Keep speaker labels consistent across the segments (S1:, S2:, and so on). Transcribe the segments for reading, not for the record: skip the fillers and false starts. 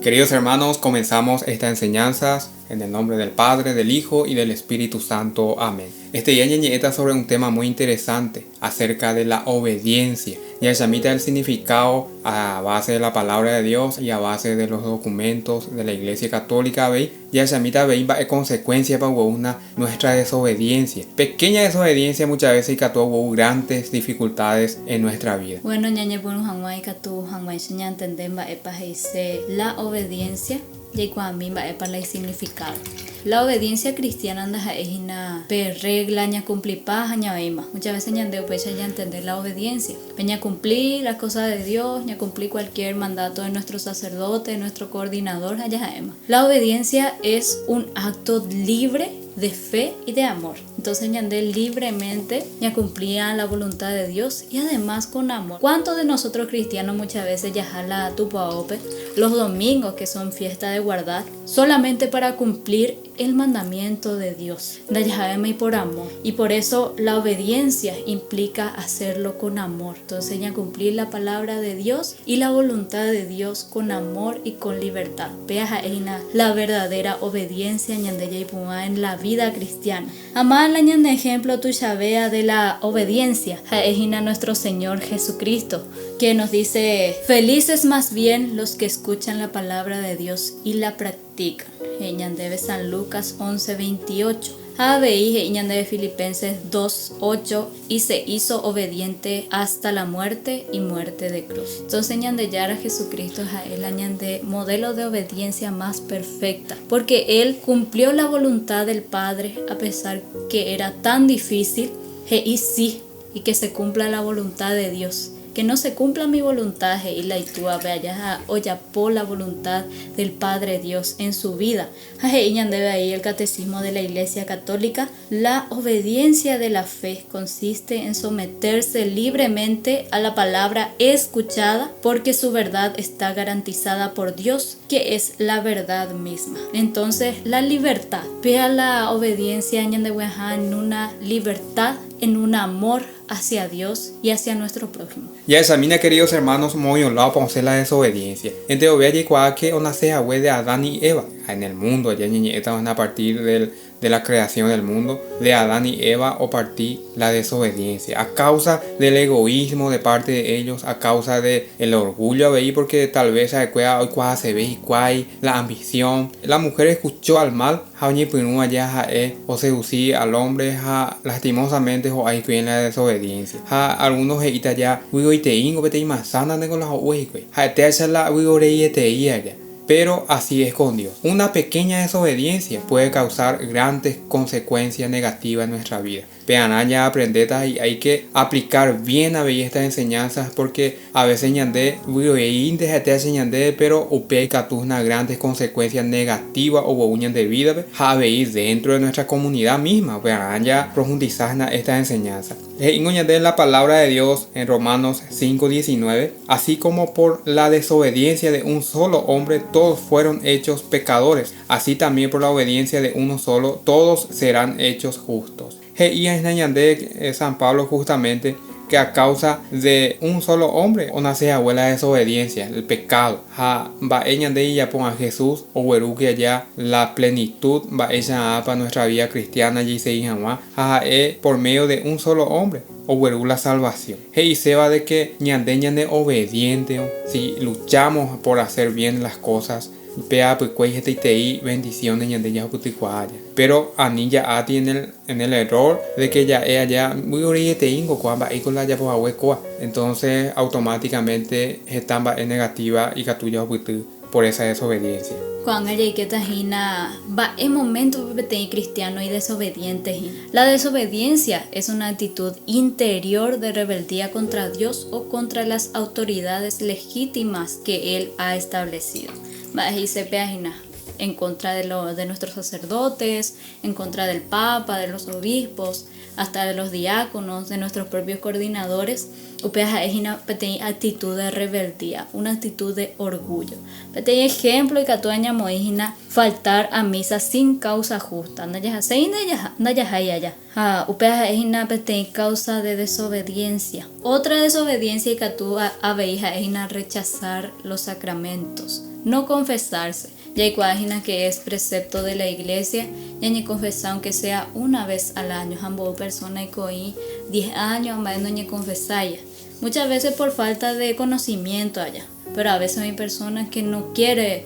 S1: Queridos hermanos, comenzamos estas enseñanzas en el nombre del Padre, del Hijo y del Espíritu Santo. Amén. Este día está sobre un tema muy interesante acerca de la obediencia. Ya llamita el significado a base de la palabra de Dios y a base de los documentos de la Iglesia Católica. Ya llamita va consecuencia para nuestra desobediencia. Pequeña desobediencia muchas veces y que tuvo grandes dificultades en nuestra vida.
S2: Bueno, la obediencia el significado. La obediencia cristiana es una regla ña cumplir paja ña veima. Muchas veces ña entender la obediencia. Ña cumplir las cosas de Dios, ña cumplir cualquier mandato de nuestro sacerdote, de nuestro coordinador. La obediencia es un acto libre de fe y de amor. Entonces ñandé libremente ya cumplía la voluntad de Dios y además con amor. ¿Cuántos de nosotros cristianos muchas veces ya jala tupaope los domingos que son fiesta de guardar solamente para cumplir el mandamiento de Dios? Y por amor. Y por eso la obediencia implica hacerlo con amor. Entonces ya cumplir la palabra de Dios y la voluntad de Dios con amor y con libertad. Vea la verdadera obediencia en la vida cristiana. Amar la ejemplo tu vea de la obediencia es nuestro Señor Jesucristo, que nos dice: felices más bien los que escuchan la palabra de Dios y la practican. Debe San Lucas 11:28. De Filipenses 2:8, y se hizo obediente hasta la muerte y muerte de cruz. Entonces a Jesucristo es el modelo de obediencia más perfecta, porque Él cumplió la voluntad del Padre a pesar que era tan difícil, y que se cumpla la voluntad de Dios. Que no se cumpla mi voluntad y la itúa vaya por la voluntad del Padre Dios en su vida. Debe ahí el catecismo de la Iglesia Católica. La obediencia de la fe consiste en someterse libremente a la palabra escuchada, porque su verdad está garantizada por Dios, que es la verdad misma. Entonces la libertad, vea la obediencia en una libertad, en un amor hacia Dios y hacia nuestro prójimo.
S1: Ya examina, queridos hermanos, muy honrado por la desobediencia. Entre obediencia que una sea de Adán y Eva en el mundo, ya estaban a partir de la creación del mundo, de Adán y Eva, o partir la desobediencia, a causa del egoísmo de parte de ellos, a causa del orgullo, porque tal vez se ve la ambición. La mujer escuchó al mal, o seducía al hombre, lastimosamente, o hay que en la desobediencia. Algunos ya, pero así es con Dios. Una pequeña desobediencia puede causar grandes consecuencias negativas en nuestra vida. Vean, ya aprendetas y hay que aplicar bien a ver estas enseñanzas, porque a veces pero una grandes consecuencias negativas o de vida dentro de nuestra comunidad misma. Vean, ya profundizar en estas enseñanzas. La palabra de Dios en Romanos 5:19, así como por la desobediencia de un solo hombre todos fueron hechos pecadores, así también por la obediencia de uno solo todos serán hechos justos. Y es San Pablo justamente que a causa de un solo hombre o nace abuela de desobediencia, el pecado, va ya ponga Jesús o hueruque allá la plenitud va ella para nuestra vida cristiana y se por medio de un solo hombre o hueru la salvación. Y se va de que ñande obediente, si luchamos por hacer bien las cosas, bendiciones ñande ya. Pero anilla ati en el error de que ya ella muy entonces automáticamente están en negativa y catuya por esa desobediencia.
S2: Cuando va en momento cristiano y desobediente. La desobediencia es una actitud interior de rebeldía contra Dios o contra las autoridades legítimas que Él ha establecido. En contra de nuestros sacerdotes, en contra del Papa, de los obispos, hasta de los diáconos, de nuestros propios coordinadores. upea es una actitud de rebeldía, una actitud de orgullo. Pete ejemplo y que tú añamoína faltar a misa sin causa justa. Naya upea es una causa de desobediencia. Otra desobediencia y que tú aveija es una rechazar los sacramentos, no confesarse. Ya imagina que es precepto de la iglesia, ya ni confesar aunque sea una vez al año. Ambos personas y coí 10 años, ambas no ni confesar. Muchas veces por falta de conocimiento allá, pero a veces hay personas que no quiere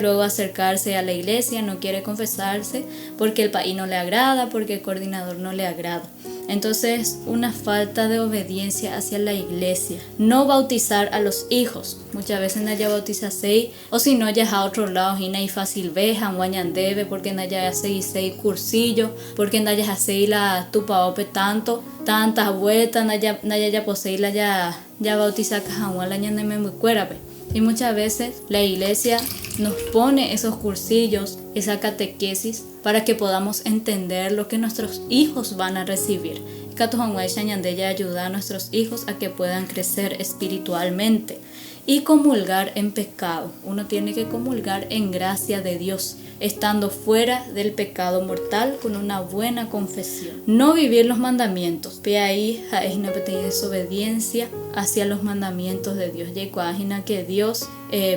S2: luego acercarse a la iglesia, no quiere confesarse porque el país no le agrada, porque el coordinador no le agrada. Entonces, una falta de obediencia hacia la iglesia. No bautizar a los hijos. Muchas veces no ya bautiza seis, o si no, ya a otro lado, y no hay fácil veja, guañan debe, porque no ya seis cursillo, porque no ya seis la tupa ope tantas vueltas, no ya posee la ya bautiza cajahuan la ñandeme muy cuerape. Y muchas veces la iglesia nos pone esos cursillos, esa catequesis, para que podamos entender lo que nuestros hijos van a recibir. Y ayuda a nuestros hijos a que puedan crecer espiritualmente y comulgar en pecado. Uno tiene que comulgar en gracia de Dios, estando fuera del pecado mortal con una buena confesión. No vivir los mandamientos. Pe ahí es una desobediencia hacia los mandamientos de Dios. Ya imagina que Dios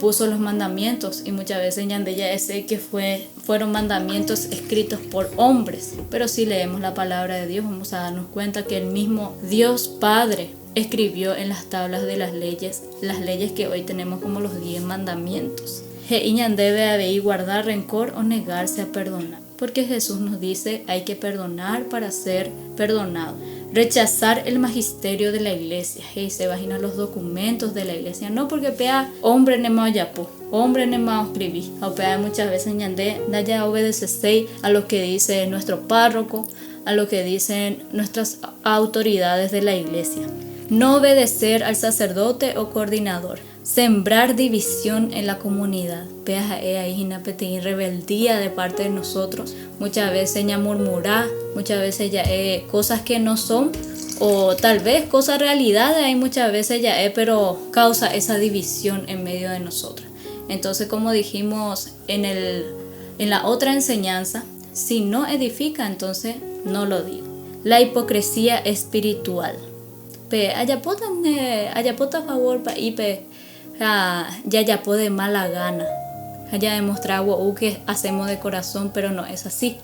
S2: puso los mandamientos y muchas veces ya sé que fueron mandamientos escritos por hombres. Pero si leemos la palabra de Dios vamos a darnos cuenta que el mismo Dios Padre escribió en las tablas de las leyes que hoy tenemos como los 10 mandamientos. Iñan debe haber guardar rencor o negarse a perdonar, porque Jesús nos dice hay que perdonar para ser perdonado. Rechazar el magisterio de la iglesia, se vagina los documentos de la iglesia, no porque pea hombre nema yapo, hombre nema escribí, o pea muchas veces ñande naya obedece a lo que dice nuestro párroco, a lo que dicen nuestras autoridades de la iglesia. No obedecer al sacerdote o coordinador. Sembrar división en la comunidad. Peja ahí una pequeña rebeldía de parte de nosotros. Muchas veces ya murmurar, muchas veces ya cosas que no son, o tal vez cosas realidades hay muchas veces ya pero causa esa división en medio de nosotros. Entonces, como dijimos en la otra enseñanza, si no edifica, entonces no lo digo. La hipocresía espiritual. Ayapota a favor pa ipe ya puede mala gana. Haya demostrado que hacemos de corazón, pero no es así.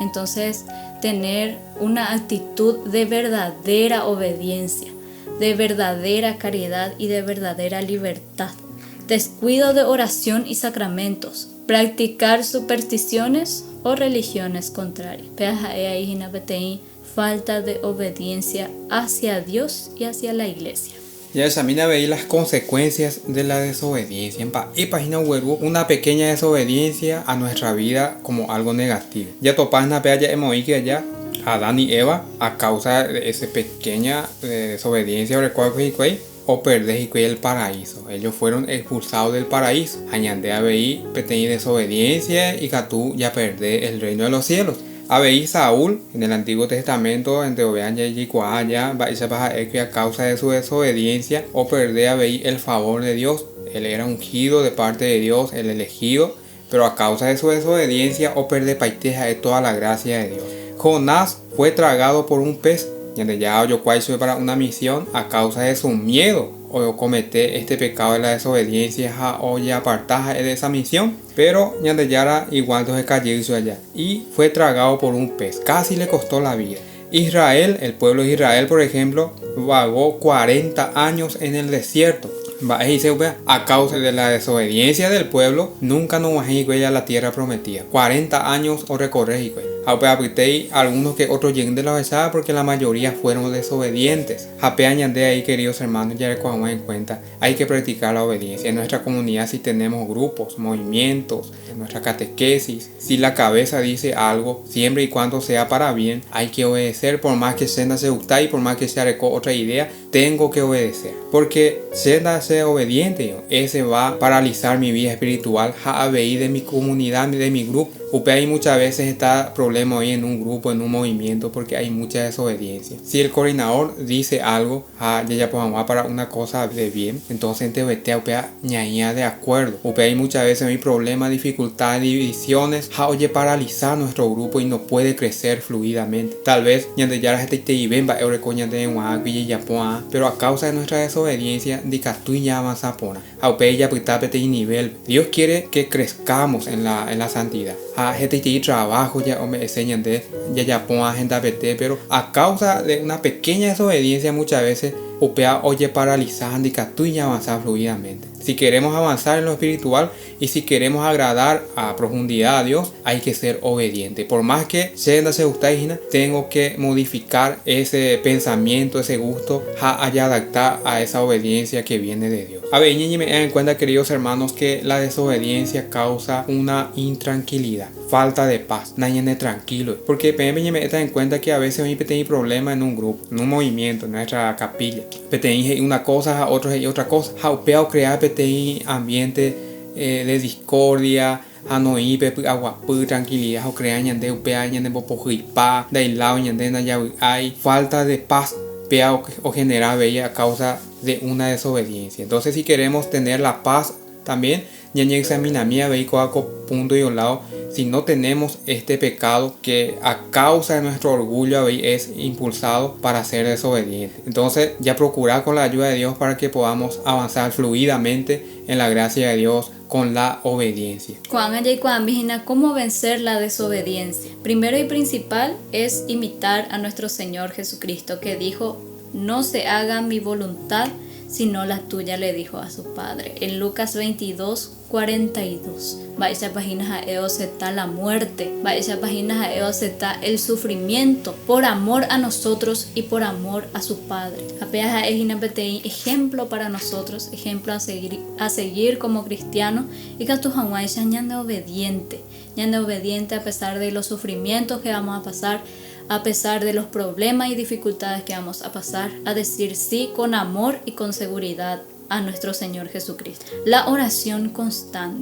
S2: Entonces, tener una actitud de verdadera obediencia, de verdadera caridad y de verdadera libertad. Descuido de oración y sacramentos. Practicar supersticiones o religiones contrarias. Falta de obediencia hacia Dios y hacia la iglesia.
S1: Ya examina veis las consecuencias de la desobediencia. En página web, una pequeña desobediencia a nuestra vida como algo negativo. Ya topas na ya hemos oído que allá Adán y Eva, a causa de esa pequeña desobediencia o perder el paraíso. Ellos fueron expulsados del paraíso. Añade a veis pequeña desobediencia y que tú ya perdés el reino de los cielos. Abei Saúl en el Antiguo Testamento entre Obeanya y Cuaya a causa de su desobediencia o perder abei el favor de Dios. Él era ungido de parte de Dios, el elegido, pero a causa de su desobediencia o perder paiteja de toda la gracia de Dios. Jonás fue tragado por un pez y ya yo para una misión a causa de su miedo o cometer este pecado de la desobediencia o ya apartaja de esa misión, pero Ñandeyara igual se cayó allá y fue tragado por un pez, casi le costó la vida. Israel, el pueblo de Israel por ejemplo, vagó 40 años en el desierto. A causa de la desobediencia del pueblo, nunca nos bajó a la tierra prometida. 40 años o recorrer. Algunos que otros lleguen de la besada porque la mayoría fueron desobedientes. De ahí, queridos hermanos, ya recogemos en cuenta, hay que practicar la obediencia. En nuestra comunidad, si tenemos grupos, movimientos, en nuestra catequesis, si la cabeza dice algo, siempre y cuando sea para bien, hay que obedecer. Por más que Senda se gusta y por más que se recó otra idea, tengo que obedecer. Porque Senda sea obediente, ese va a paralizar mi vida espiritual, de mi comunidad, de mi grupo. Upe hay muchas veces está problema hoy en un grupo, en un movimiento, porque hay mucha desobediencia. Si el coordinador dice algo, ya podemos para una cosa de bien, entonces te vete a upea ñaña de acuerdo. Upe hay muchas veces hay problemas, dificultades, divisiones, oye paralizar nuestro grupo y no puede crecer fluidamente. Tal vez ñande ya la gente te iben va eurecoña de guagui y yapoa, pero a causa de nuestra desobediencia, dicatu ya avanza pona. Upe ya pitapete y nivel. Dios quiere que crezcamos en la santidad. Gente que trabajo ya me enseñan de ya ponga gente a PT, pero a causa de una pequeña desobediencia muchas veces upea oye paralizando y que ya avanzar fluidamente. Si queremos avanzar en lo espiritual y si queremos agradar a profundidad a Dios, hay que ser obediente. Por más que se gusta, tengo que modificar ese pensamiento, ese gusto, haya adaptar a esa obediencia que viene de Dios. A ver, me den en cuenta, queridos hermanos, que la desobediencia causa una intranquilidad, falta de paz, nadie es tranquilo. Porque me den en cuenta que a veces hay problemas en un grupo, en un movimiento, en nuestra capilla. Hay una cosa, a otros hay otra cosa. Haupeo crear ambiente de discordia, hanoipe aguapu tranquilidad o crean ñande upea ñande popojipa dailao ñande nayawi hay falta de paz pea o generar bella a causa de una desobediencia. Entonces si queremos tener la paz también ñañe examinamia veicoaco punto y lado, si no tenemos este pecado que a causa de nuestro orgullo es impulsado para ser desobediente. Entonces ya procurar con la ayuda de Dios para que podamos avanzar fluidamente en la gracia de Dios con la obediencia.
S2: ¿Cómo vencer la desobediencia? Primero y principal es imitar a nuestro Señor Jesucristo, que dijo: no se haga mi voluntad sino la tuya, le dijo a su padre en Lucas 22:42. Va esa página está la muerte, va esa página está el sufrimiento por amor a nosotros y por amor a su padre. Apenas es ejemplo para nosotros, ejemplo a seguir como cristianos, y que tu jamás ñande obediente a pesar de los sufrimientos que vamos a pasar, a pesar de los problemas y dificultades que vamos a pasar, a decir sí con amor y con seguridad a nuestro Señor Jesucristo. La oración constante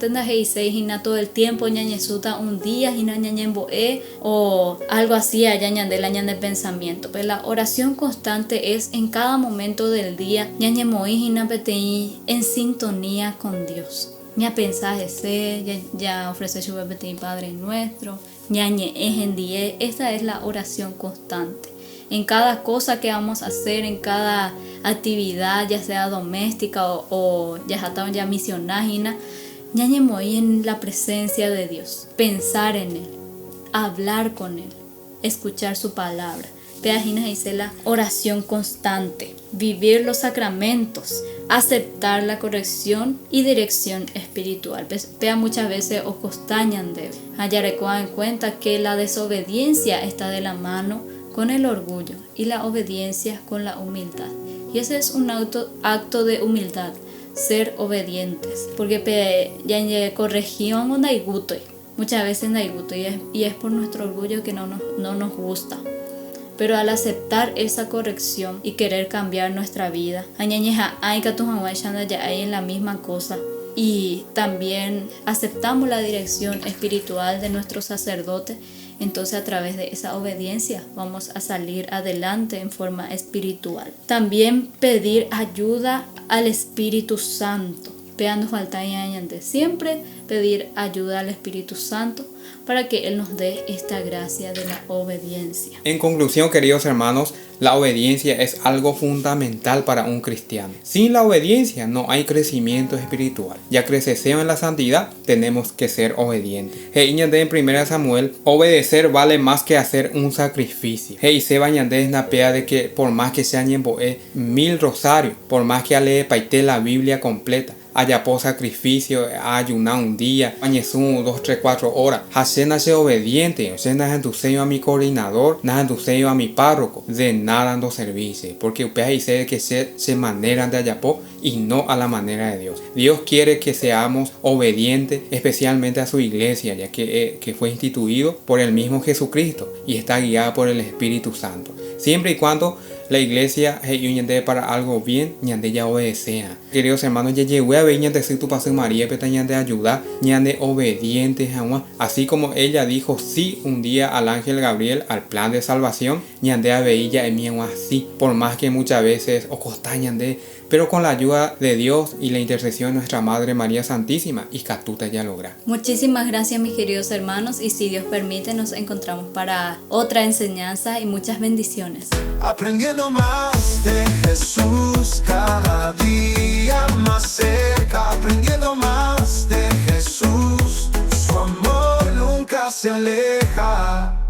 S2: en la G6 todo el tiempo ñañesuta un día ñañemboe o algo así allá ñande la ñande pensamiento. Pero la oración constante es en cada momento del día ñañemoi en sintonía con Dios. Ya pensaje ya ofrece su Padre nuestro, ñañe ejendie. Esta es la oración constante. En cada cosa que vamos a hacer, en cada actividad, ya sea doméstica o ya misionágina, ñañe muy en la presencia de Dios, pensar en Él, hablar con Él, escuchar su palabra. Peajinas dice la oración constante, vivir los sacramentos, aceptar la corrección y dirección espiritual. Pea muchas veces os costañan de hallarecoa en cuenta que la desobediencia está de la mano con el orgullo y la obediencia con la humildad. Y ese es un acto de humildad, ser obedientes, porque ya en corregión o naiguto, muchas veces naiguto, y es por nuestro orgullo que no nos gusta. Pero al aceptar esa corrección y querer cambiar nuestra vida, ya hay en la misma cosa, y también aceptamos la dirección espiritual de nuestro sacerdote, entonces a través de esa obediencia vamos a salir adelante en forma espiritual. También pedir ayuda al Espíritu Santo. Peando falta siempre pedir ayuda al Espíritu Santo para que Él nos dé esta gracia de la obediencia.
S1: En conclusión, queridos hermanos, la obediencia es algo fundamental para un cristiano. Sin la obediencia no hay crecimiento espiritual. Ya crecemos en la santidad, tenemos que ser obedientes. En 1 Samuel, obedecer vale más que hacer un sacrificio. Se bañande es una pea de que por más que se añen 1000 rosarios, por más que ale paite la Biblia completa, haya por sacrificio, ayunar un día, añezú 2, 3, 4 horas. Hacena se obediente, hacena entuseyo a mi coordinador, nada entuseyo a mi párroco, de nada ando servicio, porque ustedes dice que se maneran de ayapó y no a la manera de Dios. Dios quiere que seamos obedientes, especialmente a su iglesia, ya que fue instituido por el mismo Jesucristo y está guiado por el Espíritu Santo. Siempre y cuando La iglesia es para algo bien, ñande ya obedecea. Queridos hermanos, ya llegué a ver ñande si tu paso María, peta ñande ayuda, ñande obediente, así como ella dijo sí un día al ángel Gabriel al plan de salvación, ñande a veía en mi así, por más que muchas veces o costa ñande, pero con la ayuda de Dios y la intercesión de nuestra Madre María Santísima, y catuta ya logra.
S2: Muchísimas gracias, mis queridos hermanos, y si Dios permite nos encontramos para otra enseñanza y muchas bendiciones.
S3: Aprendiendo más de Jesús, cada día más cerca, aprendiendo más de Jesús, su amor nunca se aleja.